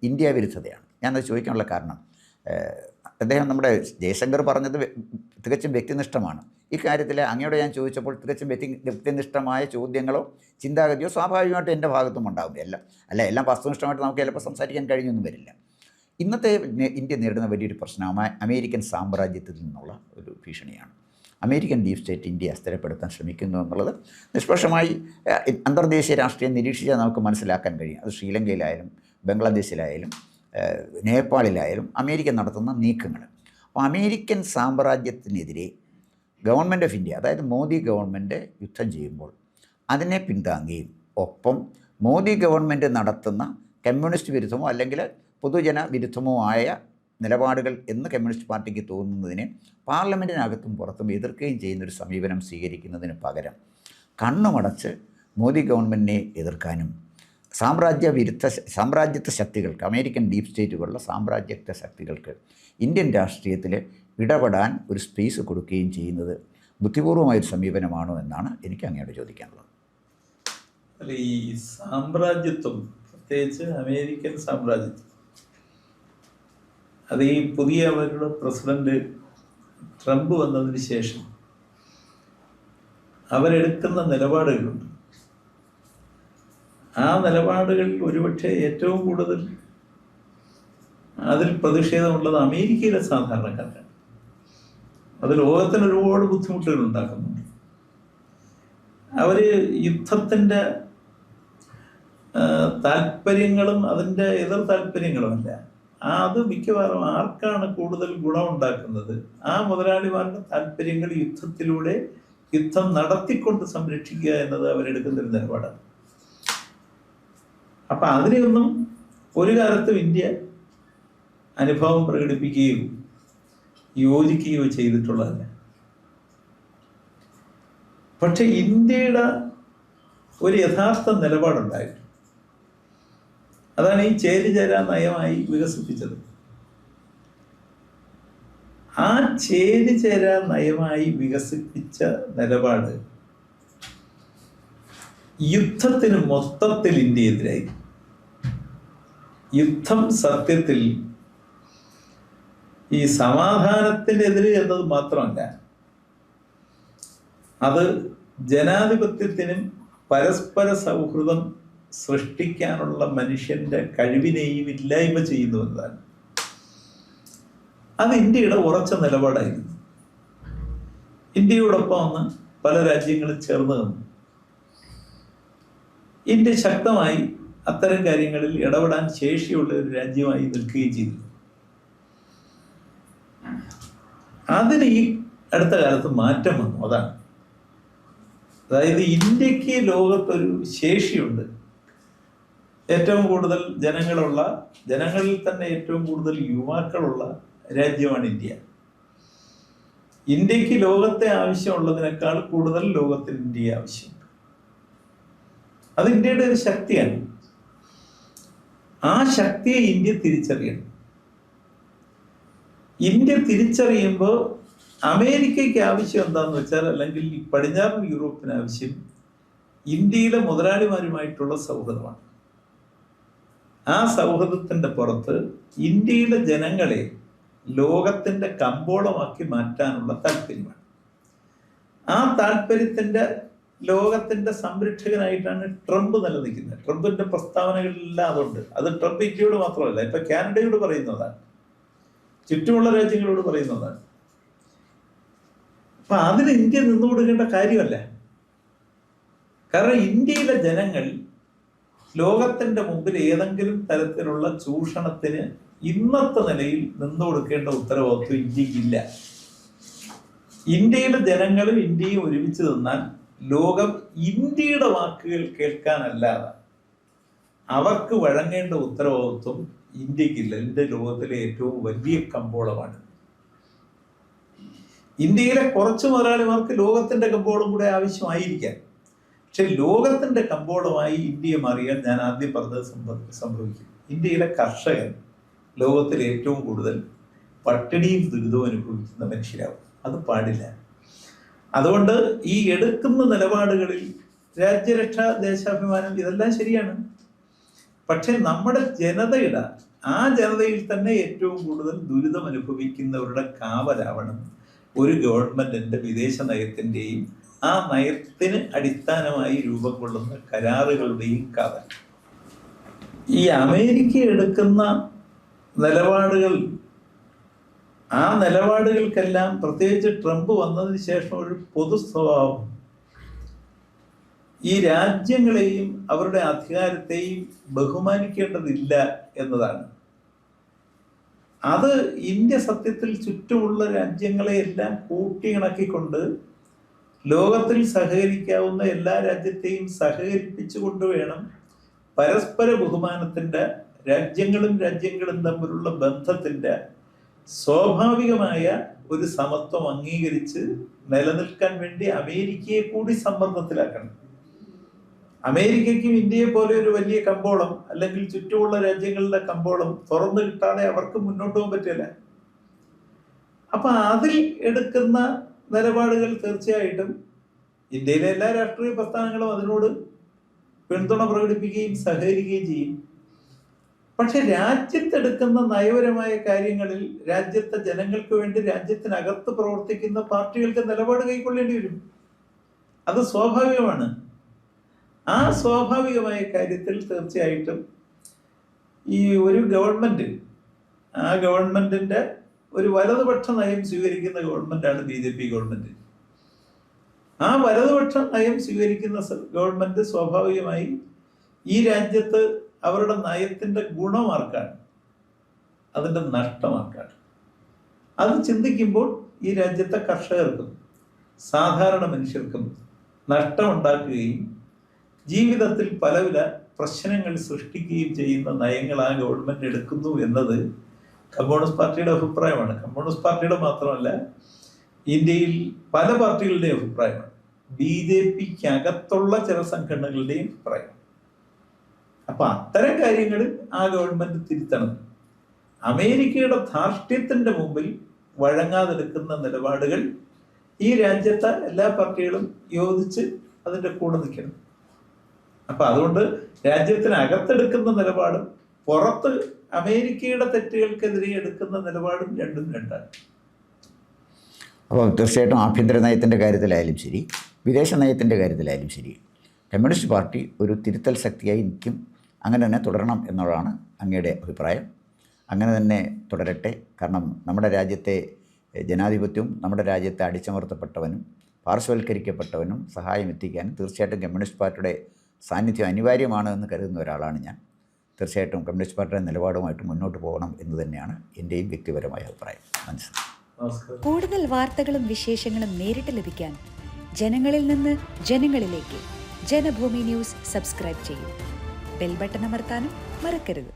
India വിരുദ്ധതയാണ്. ഞാനത് ചോദിക്കാനുള്ള കാരണം, അദ്ദേഹം നമ്മുടെ ജയശങ്കർ പറഞ്ഞത് തികച്ചും വ്യക്തിനിഷ്ഠമാണ്. ഇക്കാര്യത്തിൽ അങ്ങയോട് ഞാൻ ചോദിച്ചപ്പോൾ തികച്ചും വ്യക്തിനിഷ്ഠമായ ചോദ്യങ്ങളോ ചിന്താഗതിയോ സ്വാഭാവികമായിട്ടും എൻ്റെ ഭാഗത്തും ഉണ്ടാകും. എല്ലാം വസ്തുനിഷ്ഠമായിട്ട് നമുക്ക് ചിലപ്പോൾ സംസാരിക്കാൻ കഴിഞ്ഞൊന്നും വരില്ല. ഇന്നത്തെ ഇന്ത്യ നേരിടുന്ന വലിയൊരു പ്രശ്നം അമേരിക്കൻ സാമ്രാജ്യത്തിൽ നിന്നുള്ള ഒരു ഭീഷണിയാണ്. അമേരിക്കൻ ഡീപ് സ്റ്റേറ്റ് ഇന്ത്യയെ അസ്ഥിരപ്പെടുത്താൻ ശ്രമിക്കുന്നു എന്നുള്ളത് നിഷ്പക്ഷമായി അന്തർദേശീയ രാഷ്ട്രീയം നിരീക്ഷിച്ചാൽ നമുക്ക് മനസ്സിലാക്കാൻ കഴിയും. അത് ശ്രീലങ്കയിലായാലും ബംഗ്ലാദേശിലായാലും നേപ്പാളിലായാലും അമേരിക്ക നടത്തുന്ന നീക്കങ്ങൾ. അപ്പോൾ അമേരിക്കൻ സാമ്രാജ്യത്തിനെതിരെ ഗവൺമെൻറ് ഓഫ് ഇന്ത്യ, അതായത് മോദി ഗവൺമെൻറ് യുദ്ധം ചെയ്യുമ്പോൾ അതിനെ പിന്താങ്ങുകയും ഒപ്പം മോദി ഗവൺമെൻറ് നടത്തുന്ന കമ്മ്യൂണിസ്റ്റ് വിരുദ്ധമോ അല്ലെങ്കിൽ പൊതുജന വിരുദ്ധമോ ആയ നിലപാടുകൾ എന്ന് കമ്മ്യൂണിസ്റ്റ് പാർട്ടിക്ക് തോന്നുന്നതിനെ പാർലമെൻറ്റിനകത്തും പുറത്തും എതിർക്കുകയും ചെയ്യുന്നൊരു സമീപനം സ്വീകരിക്കുന്നതിന് പകരം കണ്ണുമടച്ച് മോദി ഗവൺമെൻറ്റിനെ എതിർക്കാനും സാമ്രാജ്യത്വ ശക്തികൾക്ക്, അമേരിക്കൻ ഡീപ് സ്റ്റേറ്റുകളുള്ള സാമ്രാജ്യത്വ ശക്തികൾക്ക് ഇന്ത്യൻ രാഷ്ട്രീയത്തിൽ ഇടപെടാൻ ഒരു സ്പേസ് കൊടുക്കുകയും ചെയ്യുന്നത് ബുദ്ധിപൂർവമായൊരു സമീപനമാണോ എന്നാണ് എനിക്ക് അങ്ങയോട് ചോദിക്കാനുള്ളത്. അല്ല, ഈ സാമ്രാജ്യത്വം, പ്രത്യേകിച്ച് അമേരിക്കൻ സാമ്രാജ്യത്വം, അത് ഈ പുതിയ അവരുടെ പ്രസിഡന്റ് ട്രംപ് വന്നതിന് ശേഷം അവരെടുക്കുന്ന നിലപാടുകളുണ്ട്. ആ നിലപാടുകളിൽ ഒരുപക്ഷെ ഏറ്റവും കൂടുതൽ അതിൽ പ്രതിഷേധമുള്ളത് അമേരിക്കയിലെ സാധാരണക്കാരാണ്. അത് ലോകത്തിന് ഒരുപാട് ബുദ്ധിമുട്ടുകൾ ഉണ്ടാക്കുന്നുണ്ട്. അവർ യുദ്ധത്തിൻ്റെ താല്പര്യങ്ങളും അതിൻ്റെ എതിർ താല്പര്യങ്ങളുമല്ല, അത് മിക്കവാറും ആർക്കാണ് കൂടുതൽ ഗുണമുണ്ടാക്കുന്നത്, ആ മുതലാളിമാരുടെ താല്പര്യങ്ങൾ യുദ്ധത്തിലൂടെ യുദ്ധം നടത്തിക്കൊണ്ട് സംരക്ഷിക്കുക എന്നത് അവരെടുക്കുന്നൊരു നിലപാടാണ്. അപ്പം അതിനെയൊന്നും ഒരു കാലത്തും ഇന്ത്യ അനുഭവം പ്രകടിപ്പിക്കുകയോ യോജിക്കുകയോ ചെയ്തിട്ടുള്ളതല്ല. പക്ഷെ ഇന്ത്യയുടെ ഒരു യഥാർത്ഥ നിലപാടുണ്ടായിട്ട് അതാണ് ഈ ചേരിചേരാ നയമായി വികസിപ്പിച്ചത്. ആ ചേരിചേരാ നയമായി വികസിപ്പിച്ച നിലപാട് യുദ്ധത്തിന് മൊത്തത്തിൽ ഇന്ത്യയെതിരായി. യുദ്ധം സത്യത്തിൽ ഈ സമാധാനത്തിനെതിരെ എന്നത് മാത്രമല്ല, അത് ജനാധിപത്യത്തിനും പരസ്പര സൗഹൃദം സൃഷ്ടിക്കാനുള്ള മനുഷ്യന്റെ കഴിവിനെയും ഇല്ലായ്മ ചെയ്യുന്നു എന്നതാണ്. അത് ഇന്ത്യയുടെ ഉറച്ച നിലപാടായിരുന്നു. ഇന്ത്യയോടൊപ്പം അന്ന് പല രാജ്യങ്ങളും ചേർന്ന് നിന്നു. ഇന്ത്യ ശക്തമായി അത്തരം കാര്യങ്ങളിൽ ഇടപെടാൻ ശേഷിയുള്ള ഒരു രാജ്യമായി നിൽക്കുകയും ചെയ്തു. അതിന് ഈ അടുത്ത കാലത്ത് മാറ്റം വന്നു. അതാണ്, അതായത് ഇന്ത്യക്ക് ലോകത്തൊരു ശേഷിയുണ്ട്. ഏറ്റവും കൂടുതൽ ജനങ്ങളിൽ തന്നെ ഏറ്റവും കൂടുതൽ യുവാക്കളുള്ള രാജ്യമാണ് ഇന്ത്യ. ഇന്ത്യക്ക് ലോകത്തെ ആവശ്യമുള്ളതിനേക്കാൾ കൂടുതൽ ലോകത്തിന് ഇന്ത്യയെ ആവശ്യമുണ്ട്. അത് ഇന്ത്യയുടെ ഒരു ശക്തിയാണ്. ആ ശക്തിയെ ഇന്ത്യ തിരിച്ചറിയണം. ഇന്ത്യ തിരിച്ചറിയുമ്പോൾ അമേരിക്കയ്ക്ക് ആവശ്യം എന്താണെന്ന് വെച്ചാൽ, അല്ലെങ്കിൽ ഈ പടിഞ്ഞാറൻ യൂറോപ്പിന് ആവശ്യം ഇന്ത്യയിലെ മുതലാളിമാരുമായിട്ടുള്ള സൗഹൃദമാണ്. ആ സൗഹൃദത്തിന്റെ പുറത്ത് ഇന്ത്യയിലെ ജനങ്ങളെ ലോകത്തിന്റെ കമ്പോളമാക്കി മാറ്റാനുള്ള താല്പര്യമാണ്. ആ താല്പര്യത്തിന്റെ ലോകത്തിന്റെ സംരക്ഷകനായിട്ടാണ് ട്രംപ് നിലനിൽക്കുന്നത്. ട്രംപിന്റെ പ്രസ്താവനകളെല്ലാം അതുണ്ട്. അത് ട്രംപ് ഇന്ത്യയോട് മാത്രമല്ല, ഇപ്പൊ കാനഡയോട് പറയുന്നതാണ്, ചുറ്റുമുള്ള രാജ്യങ്ങളോട് പറയുന്നതാണ്. അപ്പൊ അതിന് ഇന്ത്യ നിന്നു കൊടുക്കേണ്ട കാര്യമല്ല. കാരണം ഇന്ത്യയിലെ ജനങ്ങൾ ലോകത്തിന്റെ മുമ്പിൽ ഏതെങ്കിലും തരത്തിലുള്ള ചൂഷണത്തിന് ഇന്നത്തെ നിലയിൽ നിന്നു കൊടുക്കേണ്ട ഉത്തരവാദിത്വം ഇന്ത്യക്കില്ല. ഇന്ത്യയിലെ ജനങ്ങളും ഇന്ത്യയും ഒരുമിച്ച് നിന്നാൽ ലോകം ഇന്ത്യയുടെ വാക്കുകൾ കേൾക്കാനല്ലാതെ അവർക്ക് വഴങ്ങേണ്ട ഉത്തരവാദിത്വം ഇന്ത്യക്കില്ല. ഇന്ത്യ ലോകത്തിലെ ഏറ്റവും വലിയ കമ്പോളമാണ്. ഇന്ത്യയിലെ കുറച്ച് മുതലാളിമാർക്ക് ലോകത്തിന്റെ കമ്പോളം കൂടെ ആവശ്യമായിരിക്കാം. പക്ഷെ ലോകത്തിന്റെ കമ്പോളമായി ഇന്ത്യയെ മാറിയാൽ ഞാൻ ആദ്യം പറഞ്ഞത് സംഭവിക്കും. ഇന്ത്യയിലെ കർഷകൻ ലോകത്തിൽ ഏറ്റവും കൂടുതൽ പട്ടിണിയും ദുരിതവും അനുഭവിക്കുന്ന മനുഷ്യരാകും. അത് പാടില്ല. അതുകൊണ്ട് ഈ എടുക്കുന്ന നിലപാടുകളിൽ രാജ്യരക്ഷ, ദേശാഭിമാനം, ഇതെല്ലാം ശരിയാണ്. പക്ഷെ നമ്മുടെ ജനതയുടെ ആ ജനതയിൽ തന്നെ ഏറ്റവും കൂടുതൽ ദുരിതം അനുഭവിക്കുന്നവരുടെ കാവലാവണം ഒരു ഗവൺമെന്റിന്റെ വിദേശ നയത്തിന്റെയും ആ നയത്തിന് അടിസ്ഥാനമായി രൂപം കൊള്ളുന്ന കരാറുകളുടെയും കാവൽ. ഈ അമേരിക്ക എടുക്കുന്ന നിലപാടുകൾ, ആ നിലപാടുകൾക്കെല്ലാം പ്രത്യേകിച്ച് ട്രംപ് വന്നതിന് ശേഷം ഒരു പൊതു സ്വഭാവം ഈ രാജ്യങ്ങളെയും അവരുടെ അധികാരത്തെയും ബഹുമാനിക്കേണ്ടതില്ല എന്നതാണ്. അത് ഇന്ത്യ സത്യത്തിൽ ചുറ്റുമുള്ള രാജ്യങ്ങളെയെല്ലാം കൂട്ടിയിണക്കിക്കൊണ്ട് ലോകത്തിൽ സഹകരിക്കാവുന്ന എല്ലാ രാജ്യത്തെയും സഹകരിപ്പിച്ചുകൊണ്ട് വേണം പരസ്പര ബഹുമാനത്തിൻ്റെ, രാജ്യങ്ങളും തമ്മിലുള്ള ബന്ധത്തിൻ്റെ സ്വാഭാവികമായ ഒരു സമത്വം അംഗീകരിച്ച് നിലനിൽക്കാൻ വേണ്ടി അമേരിക്കയെ കൂടി സമ്മർദ്ദത്തിലാക്കണം. അമേരിക്കയ്ക്കും ഇന്ത്യയെ പോലെ ഒരു വലിയ കമ്പോളം അല്ലെങ്കിൽ ചുറ്റുമുള്ള രാജ്യങ്ങളുടെ കമ്പോളം തുറന്നു കിട്ടാതെ അവർക്ക് മുന്നോട്ട് പോകാൻ പറ്റില്ല. അപ്പൊ അതിൽ എടുക്കുന്ന നിലപാടുകൾ തീർച്ചയായിട്ടും ഇന്ത്യയിലെ എല്ലാ രാഷ്ട്രീയ പ്രസ്ഥാനങ്ങളും അതിനോട് പിന്തുണ പ്രകടിപ്പിക്കുകയും സഹകരിക്കുകയും ചെയ്യും. പക്ഷെ രാജ്യത്തെടുക്കുന്ന നയപരമായ കാര്യങ്ങളിൽ രാജ്യത്തെ ജനങ്ങൾക്ക് വേണ്ടി രാജ്യത്തിനകത്ത് പ്രവർത്തിക്കുന്ന പാർട്ടികൾക്ക് നിലപാട് കൈക്കൊള്ളേണ്ടി വരും. അത് സ്വാഭാവികമാണ്. ആ സ്വാഭാവികമായ കാര്യത്തിൽ തീർച്ചയായിട്ടും ഈ ഒരു ഗവൺമെന്റ്, ആ ഗവൺമെന്റിന്റെ ഒരു വലതുപക്ഷ നയം സ്വീകരിക്കുന്ന ഗവൺമെന്റാണ് BJP ഗവൺമെന്റ്. ആ വലതുപക്ഷ നയം സ്വീകരിക്കുന്ന ഗവൺമെന്റ് സ്വാഭാവികമായി ഈ രാജ്യത്ത് അവരുടെ നയത്തിന്റെ ഗുണമാർക്കാണ്, അതിന്റെ നഷ്ടമാർക്കാണ്. അത് ചിന്തിക്കുമ്പോൾ ഈ രാജ്യത്തെ കർഷകർക്കും സാധാരണ മനുഷ്യർക്കും നഷ്ടമുണ്ടാക്കുകയും ജീവിതത്തിൽ പല പ്രശ്നങ്ങൾ സൃഷ്ടിക്കുകയും ചെയ്യുന്ന നയങ്ങൾ ആ ഗവൺമെന്റ് എടുക്കുന്നു എന്നത് കമ്മ്യൂണിസ്റ്റ് പാർട്ടിയുടെ അഭിപ്രായമാണ്. കമ്മ്യൂണിസ്റ്റ് പാർട്ടിയുടെ മാത്രമല്ല, ഇന്ത്യയിൽ പല പാർട്ടികളുടെയും അഭിപ്രായമാണ്. BJPക്ക് അകത്തുള്ള ചില സംഘടനകളുടെയും അഭിപ്രായം. അപ്പൊ അത്തരം കാര്യങ്ങളിൽ ആ ഗവൺമെന്റ് തിരുത്തണം. അമേരിക്കയുടെ ധാർഷ്ട്യത്തിന്റെ മുമ്പിൽ വഴങ്ങാതെടുക്കുന്ന നിലപാടുകൾ ഈ രാജ്യത്തെ എല്ലാ പാർട്ടികളും യോജിച്ച് അതിന്റെ കൂടെ നിൽക്കണം. അപ്പൊ അതുകൊണ്ട് രാജ്യത്തിനകത്തെടുക്കുന്ന നിലപാടും പുറത്ത് അമേരിക്കയുടെ തെറ്റുകൾക്കെതിരെ എടുക്കുന്ന നിലപാടും രണ്ടും രണ്ടാണ്. അപ്പോൾ തീർച്ചയായിട്ടും ആഭ്യന്തര നയത്തിൻ്റെ കാര്യത്തിലായാലും ശരി, വിദേശ നയത്തിൻ്റെ കാര്യത്തിലായാലും ശരി, കമ്മ്യൂണിസ്റ്റ് പാർട്ടി ഒരു തിരുത്തൽ ശക്തിയായി നിൽക്കും. അങ്ങനെ തന്നെ തുടരണം എന്നുള്ളതാണ് അങ്ങയുടെ അഭിപ്രായം. അങ്ങനെ തന്നെ തുടരട്ടെ. കാരണം നമ്മുടെ രാജ്യത്തെ ജനാധിപത്യവും നമ്മുടെ രാജ്യത്തെ അടിച്ചമർത്തപ്പെട്ടവനും പാർശ്വവൽക്കരിക്കപ്പെട്ടവനും സഹായം എത്തിക്കാനും തീർച്ചയായിട്ടും കമ്മ്യൂണിസ്റ്റ് പാർട്ടിയുടെ സാന്നിധ്യം അനിവാര്യമാണ് എന്ന് കരുതുന്ന ഒരാളാണ് ഞാൻ. തീർച്ചയായിട്ടും കമ്മ്യൂണിസ്റ്റ് പാർട്ടിയുടെ നിലപാടുമായിട്ട് മുന്നോട്ട് പോകണം എന്ന് തന്നെയാണ് എൻ്റെയും വ്യക്തിപരമായ അഭിപ്രായം. മനസ്സിലായി. കൂടുതൽ വാർത്തകളും വിശേഷങ്ങളും നേരിട്ട് ലഭിക്കാൻ ജനങ്ങളിൽ നിന്ന് ജനങ്ങളിലേക്ക് ജനഭൂമി ന്യൂസ് സബ്സ്ക്രൈബ് ചെയ്യൂ. ബെൽ ബട്ടൺ അമർത്താനും മറക്കരുത്.